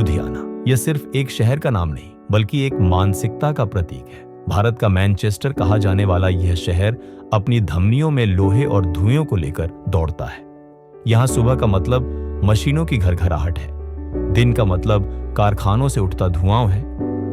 लुधियाना यह सिर्फ एक शहर का नाम नहीं बल्कि एक मानसिकता का प्रतीक है। भारत का मैनचेस्टर कहा जाने वाला यह शहर अपनी धमनियों में लोहे और धुएं को लेकर दौड़ता है। यहाँ सुबह का मतलब मशीनों की घरघराहट है, दिन का मतलब कारखानों से उठता धुआं है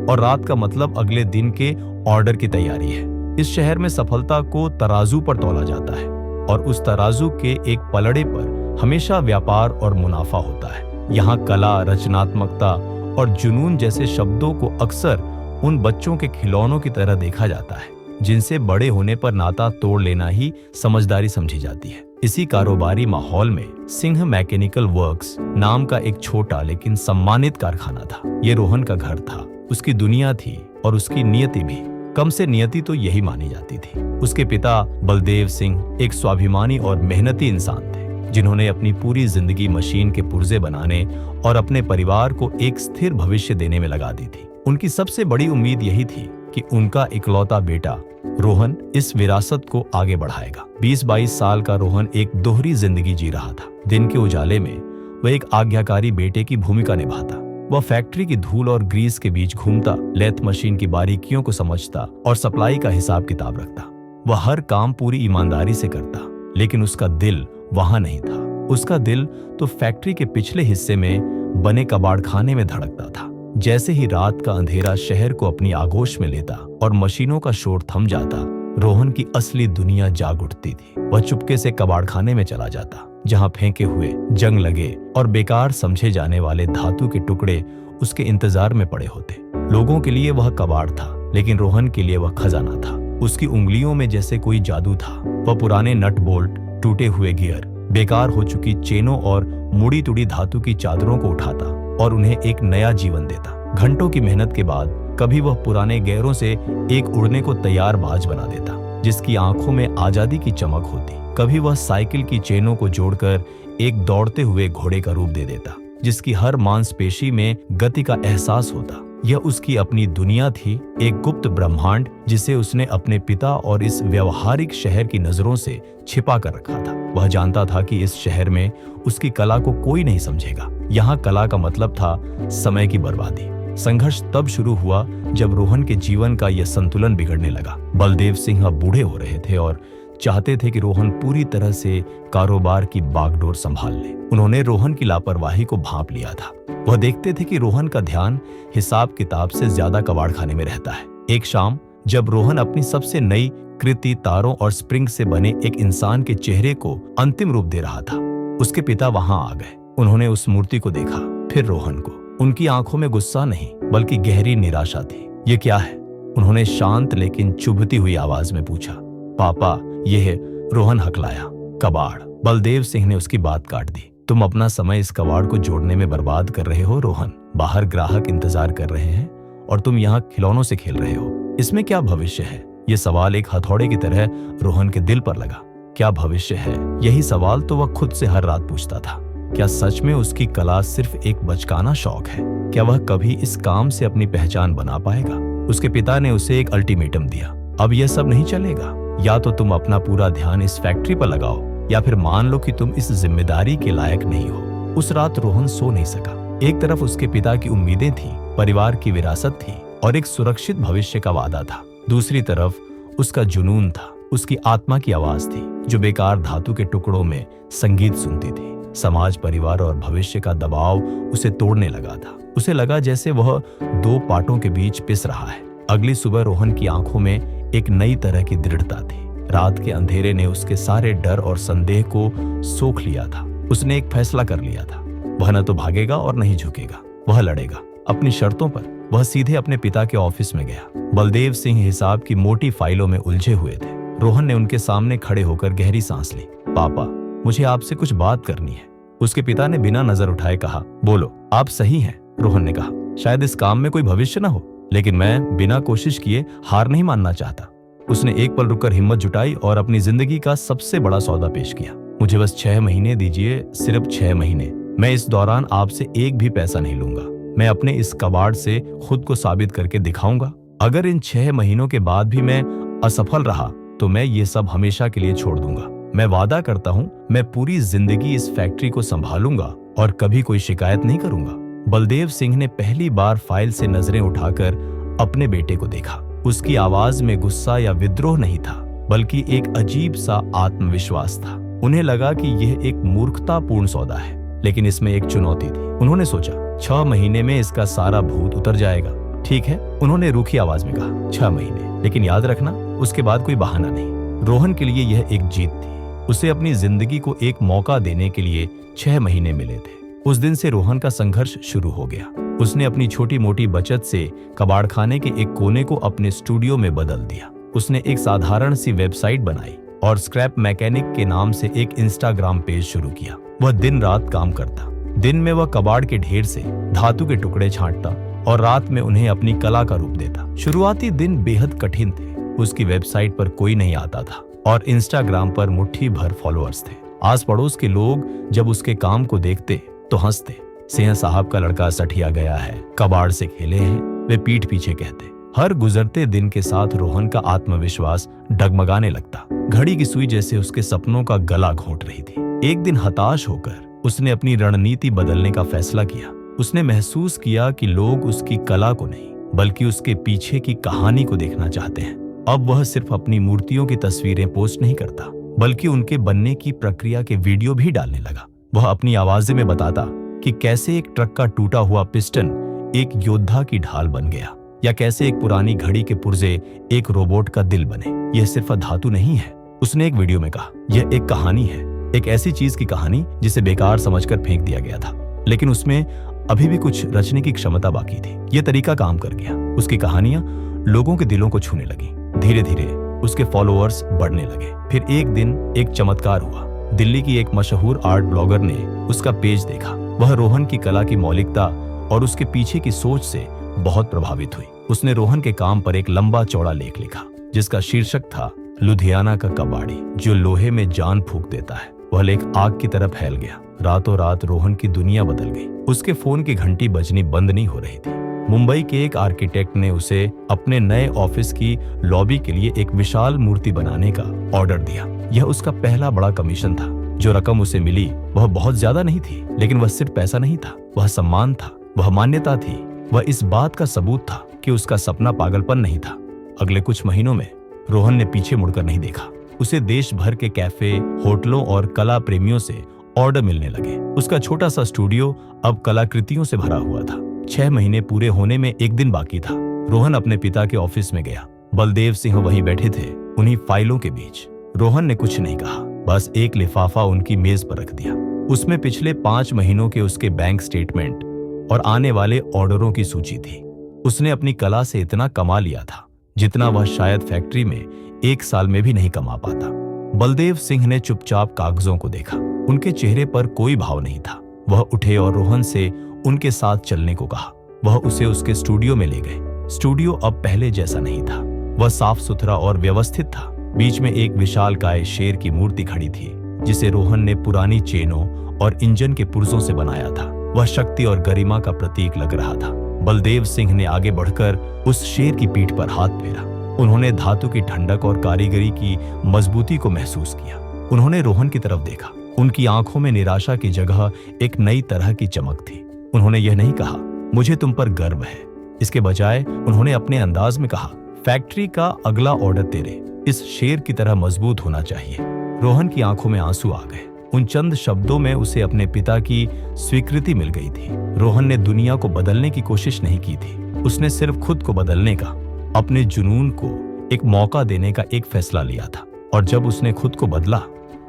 और रात का मतलब अगले दिन के ऑर्डर की तैयारी है। इस शहर में सफलता को तराजू पर तौला जाता है और उस तराजू के एक पलड़े पर हमेशा व्यापार और मुनाफा होता है। यहाँ कला, रचनात्मकता और जुनून जैसे शब्दों को अक्सर उन बच्चों के खिलौनों की तरह देखा जाता है जिनसे बड़े होने पर नाता तोड़ लेना ही समझदारी समझी जाती है। इसी कारोबारी माहौल में सिंह मैकेनिकल वर्क्स नाम का एक छोटा लेकिन सम्मानित कारखाना था। ये रोहन का घर था, उसकी दुनिया थी और उसकी नियति भी। कम से नियति तो यही मानी जाती थी। उसके पिता बलदेव सिंह एक स्वाभिमानी और मेहनती इंसान थे जिन्होंने अपनी पूरी जिंदगी मशीन के पुर्जे बनाने और अपने परिवार को एक स्थिर भविष्य देने में लगा दी थी। उनकी सबसे बड़ी उम्मीद यही थी कि उनका इकलौता बेटा रोहन इस विरासत को आगे बढ़ाएगा। 20-22 साल का रोहन एक दोहरी जिंदगी जी रहा था। दिन के उजाले में वह एक आज्ञाकारी बेटे की भूमिका निभाता। वह फैक्ट्री की धूल और ग्रीस के बीच घूमता, लेथ मशीन की बारीकियों को समझता और सप्लाई का हिसाब किताब रखता। वह हर काम पूरी ईमानदारी से करता, लेकिन उसका दिल वहां नहीं था। उसका दिल तो फैक्ट्री के पिछले हिस्से में बने कबाड़ खाने में धड़कता था। जैसे ही रात का अंधेरा शहर को अपनी आगोश में लेता और मशीनों का शोर थम जाता, रोहन की असली दुनिया जाग उठती थी। वह चुपके से कबाड़ खाने में चला जाता, जहां फेंके हुए, जंग लगे और बेकार समझे जाने वाले धातु के टुकड़े उसके इंतजार में पड़े होते। लोगों के लिए वह कबाड़ था, लेकिन रोहन के लिए वह खजाना था। उसकी उंगलियों में जैसे कोई जादू था। वह पुराने नट बोल्ट, टूटे हुए गियर, बेकार हो चुकी चेनों और मुड़ी तुड़ी धातु की चादरों को उठाता और उन्हें एक नया जीवन देता। घंटों की मेहनत के बाद कभी वह पुराने गैरों से एक उड़ने को तैयार बाज बना देता जिसकी आंखों में आजादी की चमक होती। कभी वह साइकिल की चेनों को जोड़कर एक दौड़ते हुए घोड़े का रूप दे देता जिसकी हर मांसपेशी में गति का एहसास होता। यह उसकी अपनी दुनिया थी, एक गुप्त ब्रह्मांड जिसे उसने अपने पिता और इस व्यवहारिक शहर की नजरों से छिपा कर रखा था। वह जानता था कि इस शहर में उसकी कला को कोई नहीं समझेगा। यहाँ कला का मतलब था समय की बर्बादी। संघर्ष तब शुरू हुआ जब रोहन के जीवन का यह संतुलन बिगड़ने लगा। बलदेव सिंह अब बूढ़े हो रहे थे और चाहते थे कि रोहन पूरी तरह से कारोबार की बागडोर संभाल ले। उन्होंने रोहन की लापरवाही को भांप लिया था। वह देखते थे कि रोहन का ध्यान हिसाब किताब से ज्यादा कबाड़ खाने में रहता है। एक शाम जब रोहन अपनी सबसे नई कृति तारों और स्प्रिंग से बने एक इंसान के चेहरे को अंतिम रूप दे रहा था, उसके पिता वहां आ गए। उन्होंने उस मूर्ति को देखा, फिर रोहन को। उनकी आंखों में गुस्सा नहीं बल्कि गहरी निराशा थी। ये क्या है? उन्होंने शांत लेकिन चुभती हुई आवाज में पूछा। पापा, यह है, रोहन हकलाया। कबाड़। बलदेव सिंह ने उसकी बात काट दी। तुम अपना समय इस कबाड़ को जोड़ने में बर्बाद कर रहे हो रोहन। बाहर ग्राहक इंतजार कर रहे हैं और तुम यहाँ खिलौनों से खेल रहे हो। इसमें क्या भविष्य है? ये सवाल एक हथौड़े की तरह रोहन के दिल पर लगा। क्या भविष्य है? यही सवाल तो वह खुद से हर रात पूछता था। क्या सच में उसकी कला सिर्फ एक बचकाना शौक है? क्या वह कभी इस काम से अपनी पहचान बना पाएगा? उसके पिता ने उसे एक अल्टीमेटम दिया। अब यह सब नहीं चलेगा। या तो तुम अपना पूरा ध्यान इस फैक्ट्री पर लगाओ या फिर मान लो कि तुम इस जिम्मेदारी के लायक नहीं हो। उस रात रोहन सो नहीं सका। एक तरफ उसके पिता की उम्मीदें थी, परिवार की विरासत थी और एक सुरक्षित भविष्य का वादा था। दूसरी तरफ उसका जुनून था, उसकी आत्मा की आवाज थी जो बेकार धातु के टुकड़ों में संगीत सुनती थी। समाज, परिवार और भविष्य का दबाव उसे तोड़ने लगा था। उसे लगा जैसे वह दो पाटों के बीच पिस रहा है। अगली सुबह रोहन की आंखों में एक नई तरह की दृढ़ता थी। रात के अंधेरे ने उसके सारे डर और संदेह को सोख लिया था। उसने एक फैसला कर लिया था। वह न तो भागेगा और न ही झुकेगा। वह लड़ेगा अपनी शर्तों पर। वह सीधे अपने पिता के ऑफिस में गया। बलदेव सिंह हिसाब की मोटी फाइलों में उलझे हुए थे। रोहन ने उनके सामने खड़े होकर गहरी सांस ली। पापा, मुझे आपसे कुछ बात करनी है। उसके पिता ने बिना नजर उठाए कहा। बोलो। आप सही हैं, रोहन ने कहा। शायद इस काम में कोई भविष्य न हो, लेकिन मैं बिना कोशिश किए हार नहीं मानना चाहता। उसने एक पल रुककर हिम्मत जुटाई और अपनी जिंदगी का सबसे बड़ा सौदा पेश किया। मुझे बस 6 महीने दीजिए, सिर्फ 6 महीने। मैं इस दौरान आपसे एक भी पैसा नहीं लूंगा। मैं अपने इस कबाड़ से खुद को साबित करके दिखाऊंगा। अगर इन 6 महीनों के बाद भी मैं असफल रहा तो मैं ये सब हमेशा के लिए छोड़ दूंगा। मैं वादा करता हूँ, मैं पूरी जिंदगी इस फैक्ट्री को संभालूंगा और कभी कोई शिकायत नहीं करूंगा। बलदेव सिंह ने पहली बार फाइल से नजरें उठाकर अपने बेटे को देखा। उसकी आवाज में गुस्सा या विद्रोह नहीं था, बल्कि एक अजीब सा आत्मविश्वास था। उन्हें लगा कि यह एक मूर्खतापूर्ण सौदा है, लेकिन इसमें एक चुनौती थी। उन्होंने सोचा 6 महीने में इसका सारा भूत उतर जाएगा। ठीक है, उन्होंने रूखी आवाज में कहा, 6 महीने, लेकिन याद रखना उसके बाद कोई बहाना नहीं। रोहन के लिए यह एक जीत थी। उसे अपनी जिंदगी को एक मौका देने के लिए 6 महीने मिले थे। उस दिन से रोहन का संघर्ष शुरू हो गया। उसने अपनी छोटी मोटी बचत से कबाड़खाने के एक कोने को अपने स्टूडियो में बदल दिया। उसने एक साधारण सी वेबसाइट बनाई और स्क्रैप मैकेनिक के नाम से एक इंस्टाग्राम पेज शुरू किया। वह दिन रात काम करता। दिन में वह कबाड़ के ढेर से धातु के टुकड़े छांटता और रात में उन्हें अपनी कला का रूप देता। शुरुआती दिन बेहद कठिन थे। उसकी वेबसाइट पर कोई नहीं आता था और इंस्टाग्राम पर मुट्ठी भर फॉलोअर्स थे। आस पड़ोस के लोग जब उसके काम को देखते तो हंसते। सिंह साहब का लड़का सठिया गया है, कबाड़ से खेले हैं, वे पीठ पीछे कहते। हर गुजरते दिन के साथ रोहन का आत्मविश्वास डगमगाने लगता। घड़ी की सुई जैसे उसके सपनों का गला घोंट रही थी। एक दिन हताश होकर उसने अपनी रणनीति बदलने का फैसला किया। उसने महसूस किया कि लोग उसकी कला को नहीं, बल्कि उसके पीछे की कहानी को देखना चाहते हैं। अब वह सिर्फ अपनी मूर्तियों की तस्वीरें पोस्ट नहीं करता, बल्कि उनके बनने की प्रक्रिया के वीडियो भी डालने लगा। वह अपनी आवाज़ में बताता कि कैसे एक ट्रक का टूटा हुआ पिस्टन एक योद्धा की ढाल बन गया, या कैसे एक पुरानी घड़ी के पुर्जे एक रोबोट का दिल बने। यह सिर्फ धातु नहीं है, उसने एक वीडियो में कहा। यह एक कहानी है, एक ऐसी चीज की कहानी जिसे बेकार समझकर फेंक दिया गया था, लेकिन उसमें अभी भी कुछ रचने की क्षमता बाकी थी। यह तरीका काम कर गया। उसकी कहानियां लोगों के दिलों को छूने लगी। धीरे धीरे उसके फॉलोअर्स बढ़ने लगे। फिर एक दिन एक चमत्कार हुआ। दिल्ली की एक मशहूर आर्ट ब्लॉगर ने उसका पेज देखा। वह रोहन की कला की मौलिकता और उसके पीछे की सोच से बहुत प्रभावित हुई। उसने रोहन के काम पर एक लंबा चौड़ा लेख लिखा, जिसका शीर्षक था लुधियाना का कबाड़ी जो लोहे में जान फूंक देता है। वह लेख आग की तरह फैल गया। रातों रात रोहन की दुनिया बदल गई। उसके फोन की घंटी बजनी बंद नहीं हो रही थी। मुंबई के एक आर्किटेक्ट ने उसे अपने नए ऑफिस की लॉबी के लिए एक विशाल मूर्ति बनाने का ऑर्डर दिया। यह उसका पहला बड़ा कमीशन था। जो रकम उसे मिली वह बहुत ज्यादा नहीं थी, लेकिन वह सिर्फ पैसा नहीं था, वह सम्मान था, वह मान्यता थी, वह इस बात का सबूत था कि उसका सपना पागलपन नहीं था। अगले कुछ महीनों में रोहन ने पीछे मुड़कर नहीं देखा। उसे देश भर के कैफे, होटलों और कला प्रेमियों से ऑर्डर मिलने लगे। उसका छोटा सा स्टूडियो अब कलाकृतियों से भरा हुआ था। 6 महीने पूरे होने में एक दिन बाकी था। रोहन अपने पिता के ऑफिस में गया। बलदेव सिंह वहीं बैठे थे, उन्हीं फाइलों के बीच। रोहन ने कुछ नहीं कहा, बस एक लिफाफा उनकी मेज पर रख दिया। उसमें पिछले 5 महीनों के उसके बैंक स्टेटमेंट और आने वाले ऑर्डरों की सूची थी। उसने अपनी कला से इतना कमा लिया था जितना वह शायद फैक्ट्री में 1 साल में भी नहीं कमा पाता। बलदेव सिंह ने चुपचाप कागजों को देखा। उनके चेहरे पर कोई भाव नहीं था। वह उठे और रोहन से उनके साथ चलने को कहा। वह उसे उसके स्टूडियो में ले गए। स्टूडियो अब पहले जैसा नहीं था। वह साफ सुथरा और व्यवस्थित था। बीच में एक विशालकाय शेर की मूर्ति खड़ी थी, जिसे रोहन ने पुरानी चेनों और इंजन के पुर्जों से बनाया था। वह शक्ति और गरिमा का प्रतीक लग रहा था। बलदेव सिंह ने आगे बढ़कर उस शेर की पीठ पर हाथ फेरा। उन्होंने धातु की ठंडक और कारीगरी की मजबूती को महसूस किया। उन्होंने रोहन की तरफ देखा। उनकी आंखों में निराशा की जगह एक नई तरह की चमक थी। उन्होंने यह नहीं कहा, मुझे तुम पर गर्व है। इसके बजाय उन्होंने अपने अंदाज में कहा, फैक्ट्री का अगला ऑर्डर तेरे इस शेर की तरह मजबूत होना चाहिए। रोहन की आंखों में आंसू आ गए। उन चंद शब्दों में उसे अपने पिता की स्वीकृति मिल गई थी। रोहन ने दुनिया को बदलने की कोशिश नहीं की थी। उसने सिर्फ खुद को बदलने का, अपने जुनून को एक मौका देने का एक फैसला लिया था। और जब उसने खुद को बदला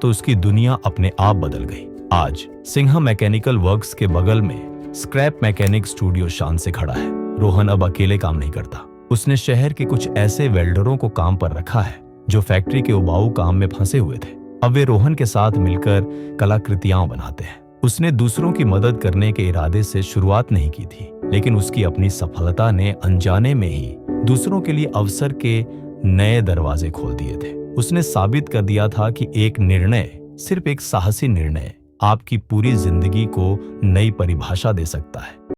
तो उसकी दुनिया अपने आप बदल गई। आज सिन्हा मैकेनिकल वर्क्स के बगल में स्क्रैप मैकेनिक स्टूडियो शान से खड़ा है। रोहन अब अकेले काम नहीं करता। उसने शहर के कुछ ऐसे वेल्डरों को काम पर रखा है जो फैक्ट्री के उबाऊ काम में फंसे हुए थे। अब वे रोहन के साथ मिलकर कलाकृतियां बनाते हैं। उसने दूसरों की मदद करने के इरादे से शुरुआत नहीं की थी, लेकिन उसकी अपनी सफलता ने अनजाने में ही दूसरों के लिए अवसर के नए दरवाजे खोल दिए थे। उसने साबित कर दिया था कि एक निर्णय, सिर्फ एक साहसी निर्णय, आपकी पूरी जिंदगी को नई परिभाषा दे सकता है।